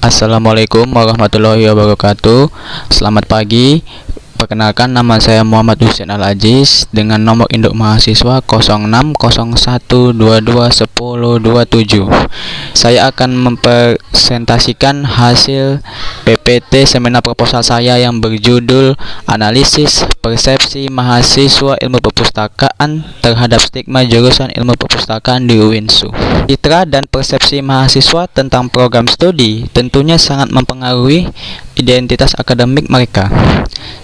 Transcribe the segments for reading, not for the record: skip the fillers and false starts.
Assalamualaikum warahmatullahi wabarakatuh. Selamat pagi. Perkenalkan, nama saya Muhammad Husain Al-Aziz dengan nomor induk mahasiswa 0601221027. Saya akan mempresentasikan hasil PPT seminar proposal saya yang berjudul Analisis Persepsi Mahasiswa Ilmu Perpustakaan terhadap Stigma Jurusan Ilmu Perpustakaan di UINSU. Citra dan persepsi mahasiswa tentang program studi tentunya sangat mempengaruhi identitas akademik mereka.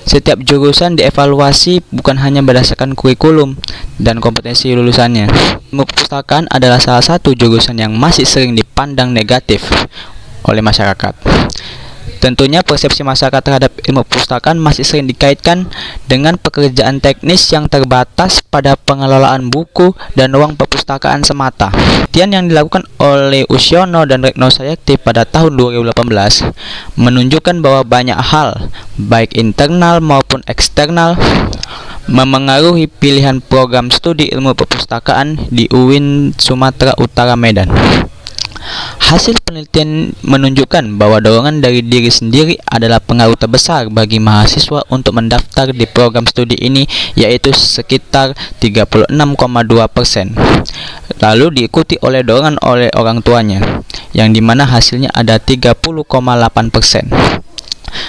Setiap jurusan dievaluasi bukan hanya berdasarkan kurikulum dan kompetensi lulusannya. Ilmu perpustakaan adalah salah satu jurusan yang masih sering dipandang negatif oleh masyarakat. Tentunya persepsi masyarakat terhadap ilmu perpustakaan masih sering dikaitkan dengan pekerjaan teknis yang terbatas pada pengelolaan buku dan ruang perpustakaan semata. Penelitian yang dilakukan oleh Usyono dan Retno Sayakti pada tahun 2018 menunjukkan bahwa banyak hal, baik internal maupun eksternal, memengaruhi pilihan program studi ilmu perpustakaan di UIN Sumatera Utara Medan. Hasil penelitian menunjukkan bahwa dorongan dari diri sendiri adalah pengaruh terbesar bagi mahasiswa untuk mendaftar di program studi ini, yaitu sekitar 36,2%. Lalu diikuti oleh dorongan oleh orang tuanya, yang dimana hasilnya ada 30,8%.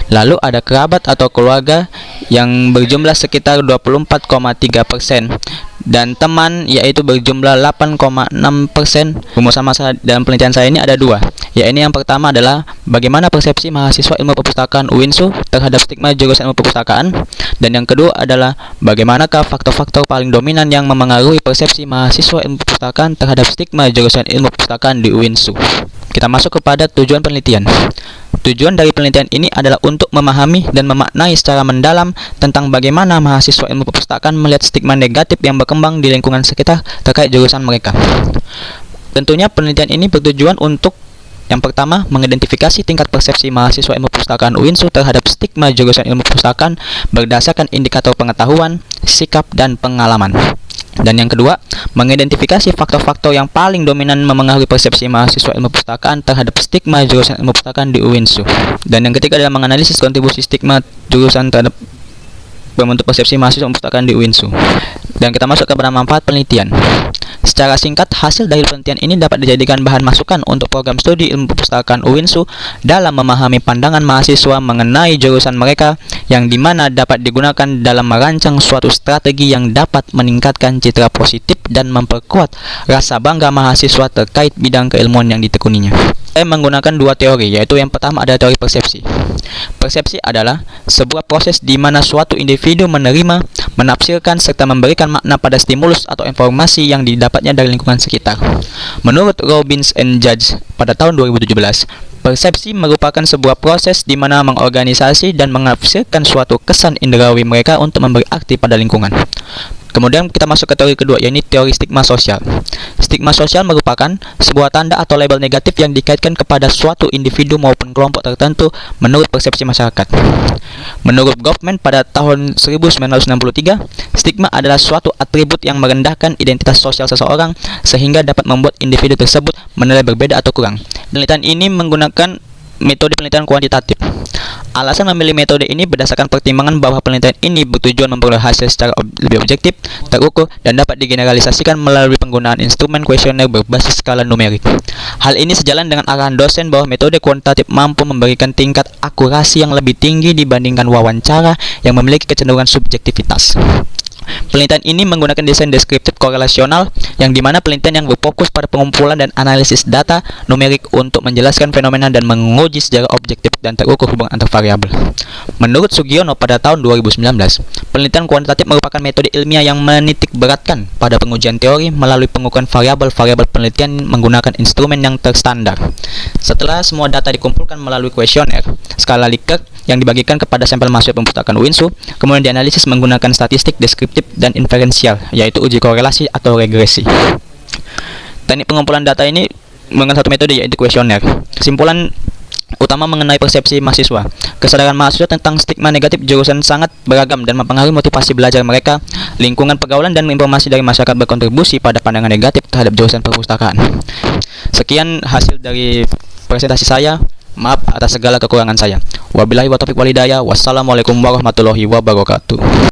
Lalu ada kerabat atau keluarga yang berjumlah sekitar 24,3%. Dan teman, yaitu berjumlah 8,6%. Rumus-sama dalam penelitian saya ini ada dua, yaitu yang pertama adalah bagaimana persepsi mahasiswa ilmu perpustakaan UINSU terhadap stigma jurusan ilmu perpustakaan, dan yang kedua adalah bagaimanakah faktor-faktor paling dominan yang memengaruhi persepsi mahasiswa ilmu perpustakaan terhadap stigma jurusan ilmu perpustakaan di UINSU. Kita masuk kepada tujuan penelitian. Tujuan dari penelitian ini adalah untuk memahami dan memaknai secara mendalam tentang bagaimana mahasiswa ilmu perpustakaan melihat stigma negatif yang berkembang di lingkungan sekitar terkait jurusan mereka. Tentunya penelitian ini bertujuan untuk yang pertama, mengidentifikasi tingkat persepsi mahasiswa ilmu perpustakaan UINSU terhadap stigma jurusan ilmu perpustakaan berdasarkan indikator pengetahuan, sikap, dan pengalaman. Dan yang kedua, mengidentifikasi faktor-faktor yang paling dominan memengaruhi persepsi mahasiswa ilmu perpustakaan terhadap stigma jurusan ilmu perpustakaan di UINSU. Dan yang ketiga adalah menganalisis kontribusi stigma jurusan terhadap membentuk persepsi mahasiswa ilmu perpustakaan di UINSU. Dan kita masuk kepada manfaat penelitian. Secara singkat, hasil dari penelitian ini dapat dijadikan bahan masukan untuk program studi ilmu perpustakaan UINSU dalam memahami pandangan mahasiswa mengenai jurusan mereka, yang dimana dapat digunakan dalam merancang suatu strategi yang dapat meningkatkan citra positif dan memperkuat rasa bangga mahasiswa terkait bidang keilmuan yang ditekuninya. Saya menggunakan dua teori, yaitu yang pertama adalah teori persepsi. Persepsi adalah sebuah proses di mana suatu individu menerima, menafsirkan, serta memberikan makna pada stimulus atau informasi yang didapatnya dari lingkungan sekitar. Menurut Robbins and Judge pada tahun 2017, persepsi merupakan sebuah proses di mana mengorganisasi dan menafsirkan suatu kesan indrawi mereka untuk memberi arti pada lingkungan. Kemudian kita masuk ke teori kedua, yaitu teori stigma sosial. Stigma sosial merupakan sebuah tanda atau label negatif yang dikaitkan kepada suatu individu maupun kelompok tertentu menurut persepsi masyarakat. Menurut Goffman pada tahun 1963, stigma adalah suatu atribut yang merendahkan identitas sosial seseorang sehingga dapat membuat individu tersebut menilai berbeda atau kurang. Penelitian ini menggunakan metode penelitian kuantitatif. Alasan memilih metode ini berdasarkan pertimbangan bahwa penelitian ini bertujuan memperoleh hasil secara lebih objektif, terukur, dan dapat digeneralisasikan melalui penggunaan instrumen kuesioner berbasis skala numerik. Hal ini sejalan dengan arahan dosen bahwa metode kuantitatif mampu memberikan tingkat akurasi yang lebih tinggi dibandingkan wawancara yang memiliki kecenderungan subjektivitas. Penelitian ini menggunakan desain deskriptif korelasional, yang dimana penelitian yang berfokus pada pengumpulan dan analisis data numerik untuk menjelaskan fenomena dan menguji secara objektif dan terukur hubungan antar variabel. Menurut Sugiono pada tahun 2019, penelitian kuantitatif merupakan metode ilmiah yang menitik beratkan pada pengujian teori melalui pengukuran variabel-variabel penelitian menggunakan instrumen yang terstandar. Setelah semua data dikumpulkan melalui kuesioner skala Likert yang dibagikan kepada sampel mahasiswa perpustakaan UINSU, kemudian dianalisis menggunakan statistik deskriptif dan inferensial, yaitu uji korelasi atau regresi. Teknik pengumpulan data ini menggunakan satu metode, yaitu kuesioner. Kesimpulan utama mengenai persepsi mahasiswa. Kesadaran mahasiswa tentang stigma negatif jurusan sangat beragam dan mempengaruhi motivasi belajar mereka. Lingkungan pergaulan dan informasi dari masyarakat berkontribusi pada pandangan negatif terhadap jurusan perpustakaan. Sekian hasil dari presentasi saya. Maaf atas segala kekurangan saya. Wabillahi wa taufiq walhidayah. Wassalamualaikum warahmatullahi wabarakatuh.